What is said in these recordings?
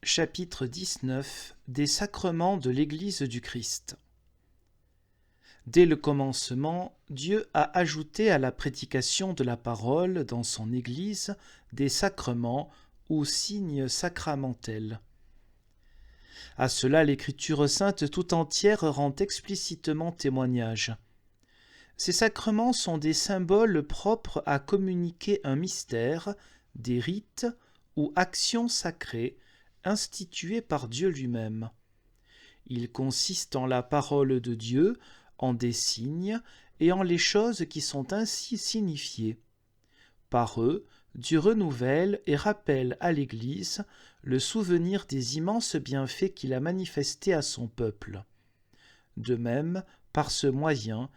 Chapitre 19 des sacrements de l'Église du Christ. Dès le commencement, Dieu a ajouté à la prédication de la parole dans son Église des sacrements ou signes sacramentels. À cela, l'Écriture sainte tout entière rend explicitement témoignage. Ces sacrements sont des symboles propres à communiquer un mystère, des rites ou actions sacrées instituées par Dieu lui-même. Ils consistent en la parole de Dieu, en des signes et en les choses qui sont ainsi signifiées. Par eux, Dieu renouvelle et rappelle à l'Église le souvenir des immenses bienfaits qu'il a manifestés à son peuple. De même, par ce moyen,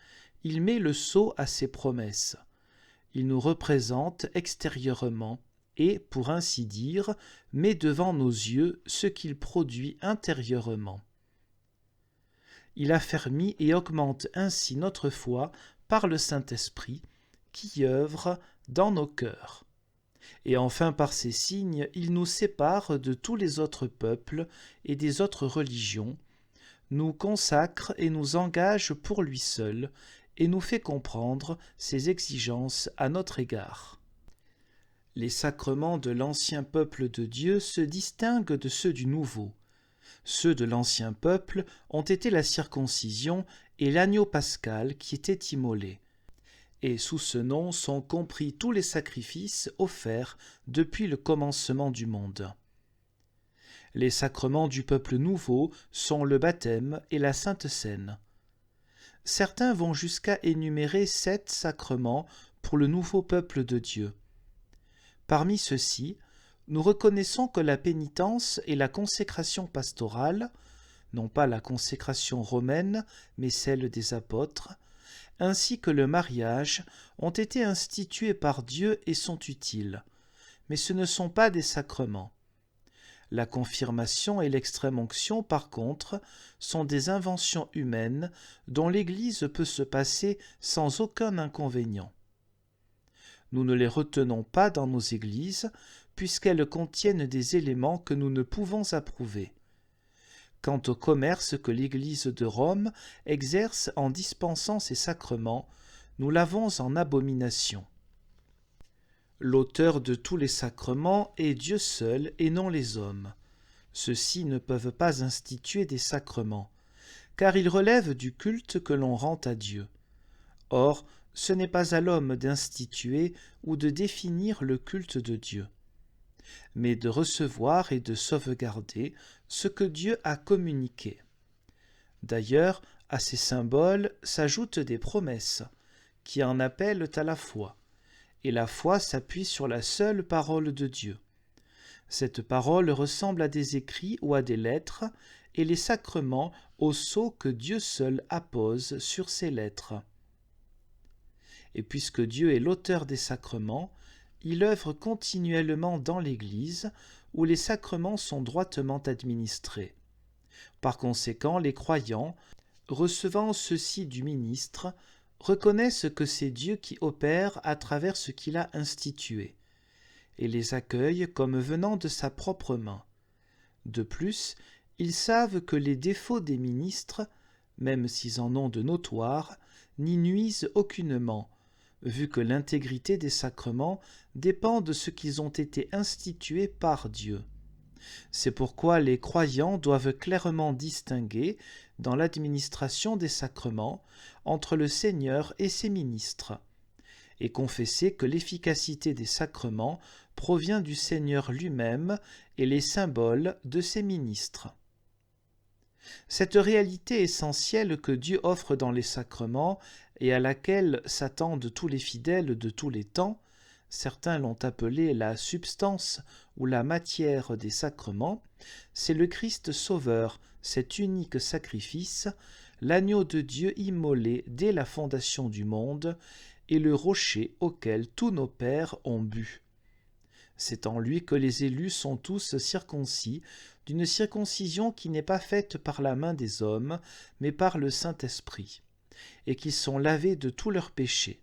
il met le sceau à ses promesses. Il nous représente extérieurement et, pour ainsi dire, met devant nos yeux ce qu'il produit intérieurement. Il affermit et augmente ainsi notre foi par le Saint-Esprit qui œuvre dans nos cœurs. Et enfin par ces signes, il nous sépare de tous les autres peuples et des autres religions, nous consacre et nous engage pour lui seul, et nous fait comprendre ses exigences à notre égard. Les sacrements de l'ancien peuple de Dieu se distinguent de ceux du nouveau. Ceux de l'ancien peuple ont été la circoncision et l'agneau pascal qui était immolé. Et sous ce nom sont compris tous les sacrifices offerts depuis le commencement du monde. Les sacrements du peuple nouveau sont le baptême et la Sainte Seine. Certains vont jusqu'à énumérer 7 sacrements pour le nouveau peuple de Dieu. Parmi ceux-ci, nous reconnaissons que la pénitence et la consécration pastorale, non pas la consécration romaine, mais celle des apôtres, ainsi que le mariage, ont été institués par Dieu et sont utiles, mais ce ne sont pas des sacrements. La confirmation et l'extrême-onction, par contre, sont des inventions humaines dont l'Église peut se passer sans aucun inconvénient. Nous ne les retenons pas dans nos églises, puisqu'elles contiennent des éléments que nous ne pouvons approuver. Quant au commerce que l'Église de Rome exerce en dispensant ces sacrements, nous l'avons en abomination. L'auteur de tous les sacrements est Dieu seul et non les hommes. Ceux-ci ne peuvent pas instituer des sacrements, car ils relèvent du culte que l'on rend à Dieu. Or, ce n'est pas à l'homme d'instituer ou de définir le culte de Dieu, mais de recevoir et de sauvegarder ce que Dieu a communiqué. D'ailleurs, à ces symboles s'ajoutent des promesses, qui en appellent à la foi, et la foi s'appuie sur la seule parole de Dieu. Cette parole ressemble à des écrits ou à des lettres, et les sacrements au sceau que Dieu seul appose sur ces lettres. Et puisque Dieu est l'auteur des sacrements, il œuvre continuellement dans l'Église, où les sacrements sont droitement administrés. Par conséquent, les croyants, recevant ceux-ci du ministre, reconnaissent que c'est Dieu qui opère à travers ce qu'il a institué, et les accueillent comme venant de sa propre main. De plus, ils savent que les défauts des ministres, même s'ils en ont de notoires, n'y nuisent aucunement, vu que l'intégrité des sacrements dépend de ce qu'ils ont été institués par Dieu. C'est pourquoi les croyants doivent clairement distinguer, dans l'administration des sacrements, entre le Seigneur et ses ministres, et confesser que l'efficacité des sacrements provient du Seigneur lui-même et les symboles de ses ministres. Cette réalité essentielle que Dieu offre dans les sacrements et à laquelle s'attendent tous les fidèles de tous les temps, certains l'ont appelée la substance ou la matière des sacrements, c'est le Christ Sauveur, cet unique sacrifice, l'agneau de Dieu immolé dès la fondation du monde et le rocher auquel tous nos pères ont bu. C'est en lui que les élus sont tous circoncis, d'une circoncision qui n'est pas faite par la main des hommes, mais par le Saint-Esprit, et qui sont lavés de tous leurs péchés.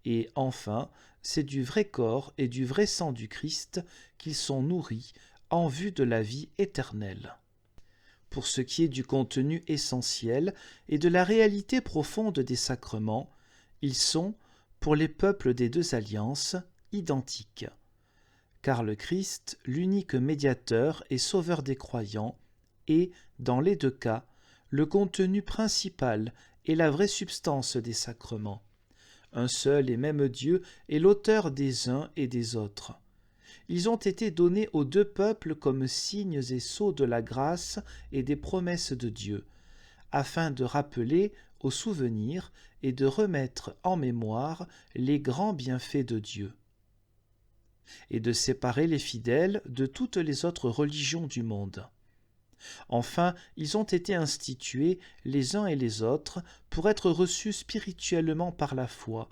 Et enfin, c'est du vrai corps et du vrai sang du Christ qu'ils sont nourris en vue de la vie éternelle. Pour ce qui est du contenu essentiel et de la réalité profonde des sacrements, ils sont, pour les peuples des deux alliances, identiques. Car le Christ, l'unique médiateur et sauveur des croyants, est, dans les deux cas, le contenu principal et la vraie substance des sacrements. Un seul et même Dieu est l'auteur des uns et des autres. Ils ont été donnés aux deux peuples comme signes et sceaux de la grâce et des promesses de Dieu, afin de rappeler au souvenir et de remettre en mémoire les grands bienfaits de Dieu, et de séparer les fidèles de toutes les autres religions du monde. Enfin, ils ont été institués les uns et les autres pour être reçus spirituellement par la foi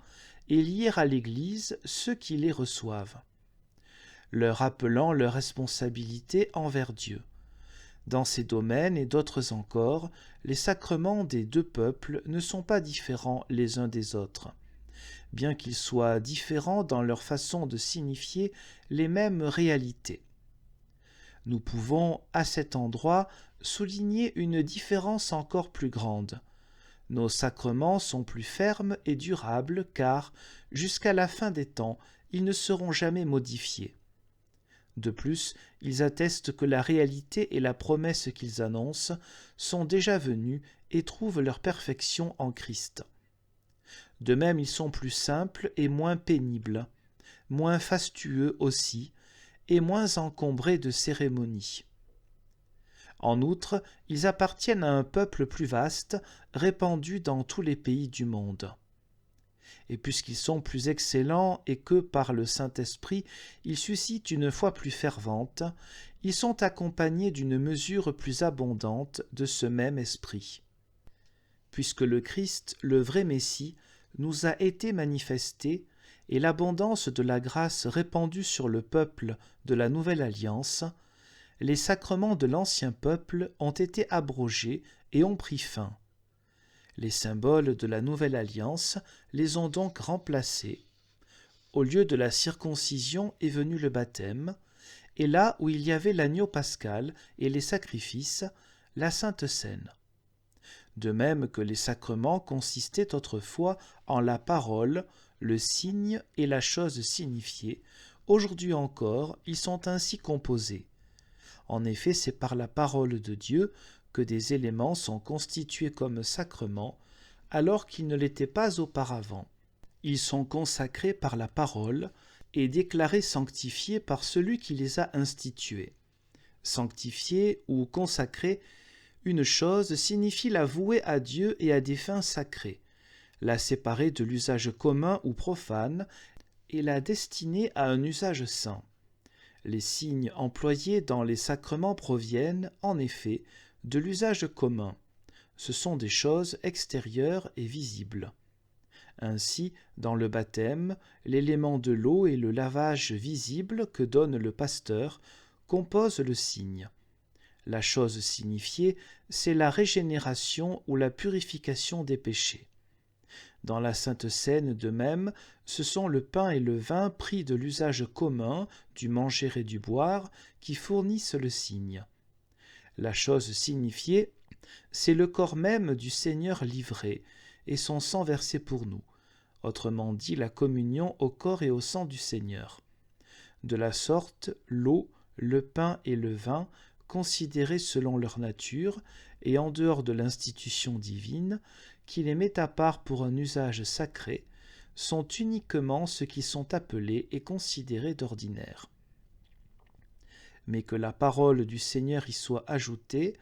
et lier à l'Église ceux qui les reçoivent, leur rappelant leur responsabilité envers Dieu. Dans ces domaines et d'autres encore, les sacrements des deux peuples ne sont pas différents les uns des autres, bien qu'ils soient différents dans leur façon de signifier les mêmes réalités. Nous pouvons, à cet endroit, souligner une différence encore plus grande. Nos sacrements sont plus fermes et durables car, jusqu'à la fin des temps, ils ne seront jamais modifiés. De plus, ils attestent que la réalité et la promesse qu'ils annoncent sont déjà venues et trouvent leur perfection en Christ. De même, ils sont plus simples et moins pénibles, moins fastueux aussi, et moins encombrés de cérémonies. En outre, ils appartiennent à un peuple plus vaste, répandu dans tous les pays du monde. Et puisqu'ils sont plus excellents et que, par le Saint-Esprit, ils suscitent une foi plus fervente, ils sont accompagnés d'une mesure plus abondante de ce même esprit. Puisque le Christ, le vrai Messie, nous a été manifesté, et l'abondance de la grâce répandue sur le peuple de la Nouvelle Alliance, les sacrements de l'ancien peuple ont été abrogés et ont pris fin. Les symboles de la Nouvelle Alliance les ont donc remplacés. Au lieu de la circoncision est venu le baptême, et là où il y avait l'agneau pascal et les sacrifices, la Sainte Seine. De même que les sacrements consistaient autrefois en la parole, le signe et la chose signifiée, aujourd'hui encore, ils sont ainsi composés. En effet, c'est par la parole de Dieu que des éléments sont constitués comme sacrements, alors qu'ils ne l'étaient pas auparavant. Ils sont consacrés par la parole et déclarés sanctifiés par celui qui les a institués. Sanctifier ou consacrer une chose signifie la vouer à Dieu et à des fins sacrées, la séparer de l'usage commun ou profane et la destiner à un usage saint. Les signes employés dans les sacrements proviennent, en effet, de l'usage commun. Ce sont des choses extérieures et visibles. Ainsi, dans le baptême, l'élément de l'eau et le lavage visible que donne le pasteur composent le signe. La chose signifiée, c'est la régénération ou la purification des péchés. Dans la Sainte Seine, de même, ce sont le pain et le vin pris de l'usage commun du manger et du boire qui fournissent le signe. La chose signifiée, c'est le corps même du Seigneur livré et son sang versé pour nous, autrement dit la communion au corps et au sang du Seigneur. De la sorte, l'eau, le pain et le vin, considérés selon leur nature et en dehors de l'institution divine, qui les met à part pour un usage sacré, sont uniquement ceux qui sont appelés et considérés d'ordinaire. Mais que la parole du Seigneur y soit ajoutée,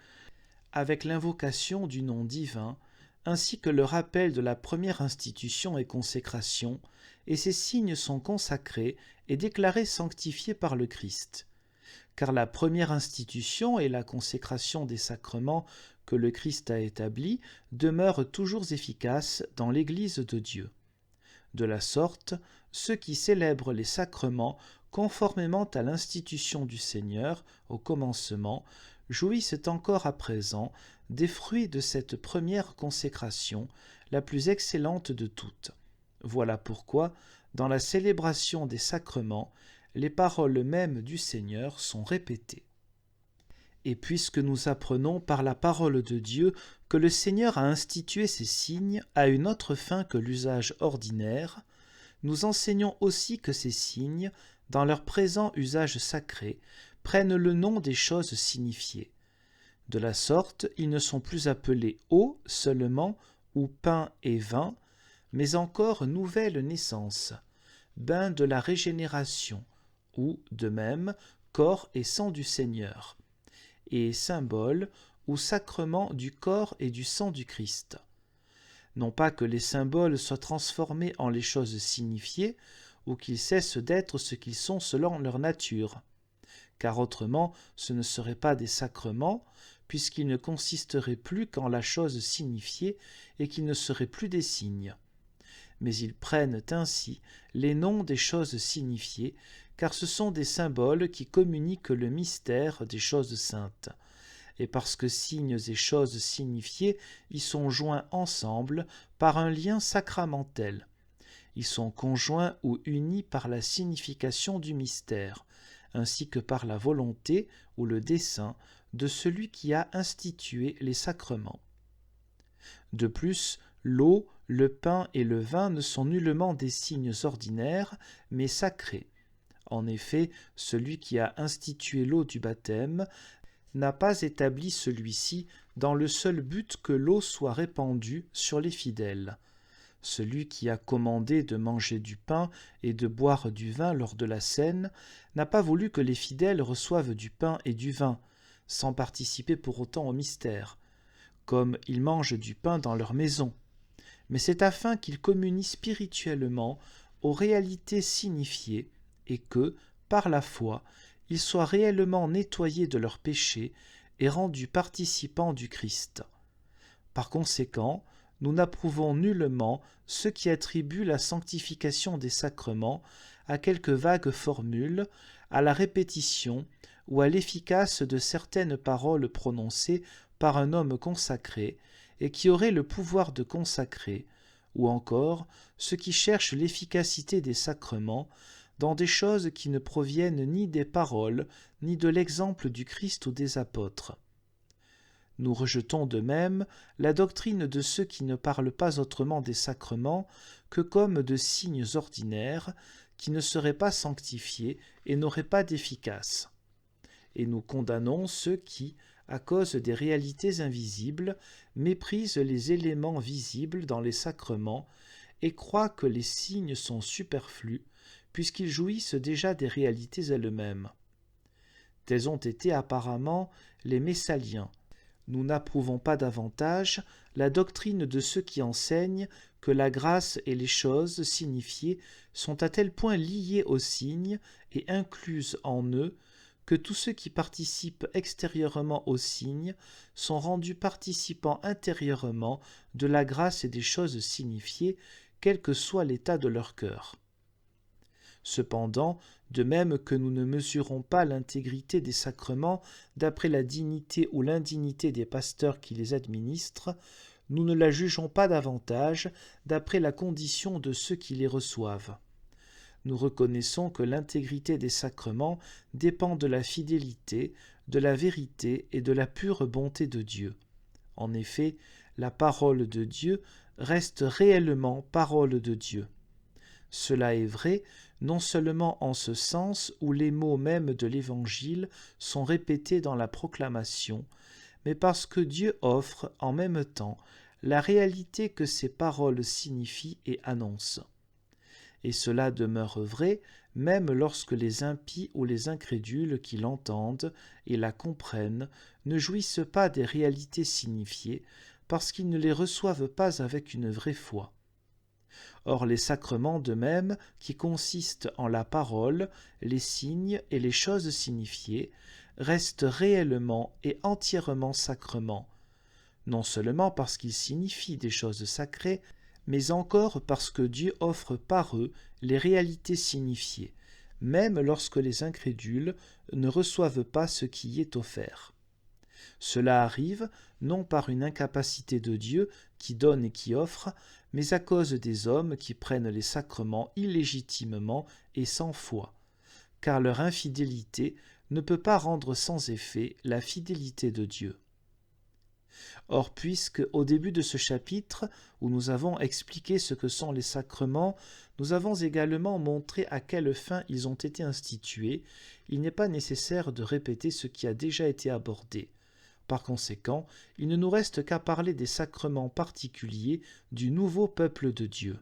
avec l'invocation du nom divin, ainsi que le rappel de la première institution et consécration, et ces signes sont consacrés et déclarés sanctifiés par le Christ. Car la première institution et la consécration des sacrements que le Christ a établis demeurent toujours efficaces dans l'Église de Dieu. De la sorte, ceux qui célèbrent les sacrements conformément à l'institution du Seigneur au commencement jouissent encore à présent des fruits de cette première consécration, la plus excellente de toutes. Voilà pourquoi, dans la célébration des sacrements, les paroles mêmes du Seigneur sont répétées. Et puisque nous apprenons par la parole de Dieu que le Seigneur a institué ces signes à une autre fin que l'usage ordinaire, nous enseignons aussi que ces signes, dans leur présent usage sacré, prennent le nom des choses signifiées. De la sorte, ils ne sont plus appelés eau seulement, ou pain et vin, mais encore nouvelle naissance, bain de la régénération, ou, de même, corps et sang du Seigneur, et symbole ou sacrement du corps et du sang du Christ. Non pas que les symboles soient transformés en les choses signifiées, ou qu'ils cessent d'être ce qu'ils sont selon leur nature, car autrement ce ne seraient pas des sacrements, puisqu'ils ne consisteraient plus qu'en la chose signifiée et qu'ils ne seraient plus des signes. Mais ils prennent ainsi les noms des choses signifiées, car ce sont des symboles qui communiquent le mystère des choses saintes. Et parce que signes et choses signifiées y sont joints ensemble par un lien sacramentel. Ils sont conjoints ou unis par la signification du mystère, ainsi que par la volonté ou le dessein de celui qui a institué les sacrements. De plus, l'eau, le pain et le vin ne sont nullement des signes ordinaires, mais sacrés. En effet, celui qui a institué l'eau du baptême n'a pas établi celui-ci dans le seul but que l'eau soit répandue sur les fidèles. Celui qui a commandé de manger du pain et de boire du vin lors de la scène n'a pas voulu que les fidèles reçoivent du pain et du vin, sans participer pour autant au mystère, comme ils mangent du pain dans leur maison. Mais c'est afin qu'ils communient spirituellement aux réalités signifiées et que, par la foi, ils soient réellement nettoyés de leurs péchés et rendus participants du Christ. Par conséquent, nous n'approuvons nullement ceux qui attribuent la sanctification des sacrements à quelques vagues formules, à la répétition ou à l'efficace de certaines paroles prononcées par un homme consacré et qui auraient le pouvoir de consacrer, ou encore ceux qui cherchent l'efficacité des sacrements dans des choses qui ne proviennent ni des paroles ni de l'exemple du Christ ou des apôtres. Nous rejetons de même la doctrine de ceux qui ne parlent pas autrement des sacrements que comme de signes ordinaires qui ne seraient pas sanctifiés et n'auraient pas d'efficace. Et nous condamnons ceux qui, à cause des réalités invisibles, méprisent les éléments visibles dans les sacrements et croient que les signes sont superflus, puisqu'ils jouissent déjà des réalités elles-mêmes. Tels ont été apparemment les Messaliens. Nous n'approuvons pas davantage la doctrine de ceux qui enseignent que la grâce et les choses signifiées sont à tel point liées aux signes et incluses en eux que tous ceux qui participent extérieurement aux signes sont rendus participants intérieurement de la grâce et des choses signifiées, quel que soit l'état de leur cœur. Cependant, de même que nous ne mesurons pas l'intégrité des sacrements d'après la dignité ou l'indignité des pasteurs qui les administrent, nous ne la jugeons pas davantage d'après la condition de ceux qui les reçoivent. Nous reconnaissons que l'intégrité des sacrements dépend de la fidélité, de la vérité et de la pure bonté de Dieu. En effet, la parole de Dieu reste réellement parole de Dieu. Cela est vrai non seulement en ce sens où les mots mêmes de l'Évangile sont répétés dans la proclamation, mais parce que Dieu offre en même temps la réalité que ces paroles signifient et annoncent. Et cela demeure vrai même lorsque les impies ou les incrédules qui l'entendent et la comprennent ne jouissent pas des réalités signifiées parce qu'ils ne les reçoivent pas avec une vraie foi. Or les sacrements de même, qui consistent en la parole, les signes et les choses signifiées, restent réellement et entièrement sacrements, non seulement parce qu'ils signifient des choses sacrées, mais encore parce que Dieu offre par eux les réalités signifiées, même lorsque les incrédules ne reçoivent pas ce qui y est offert. Cela arrive non par une incapacité de Dieu qui donne et qui offre, mais à cause des hommes qui prennent les sacrements illégitimement et sans foi, car leur infidélité ne peut pas rendre sans effet la fidélité de Dieu. Or, puisque au début de ce chapitre, où nous avons expliqué ce que sont les sacrements, nous avons également montré à quelle fin ils ont été institués, il n'est pas nécessaire de répéter ce qui a déjà été abordé. Par conséquent, il ne nous reste qu'à parler des sacrements particuliers du nouveau peuple de Dieu.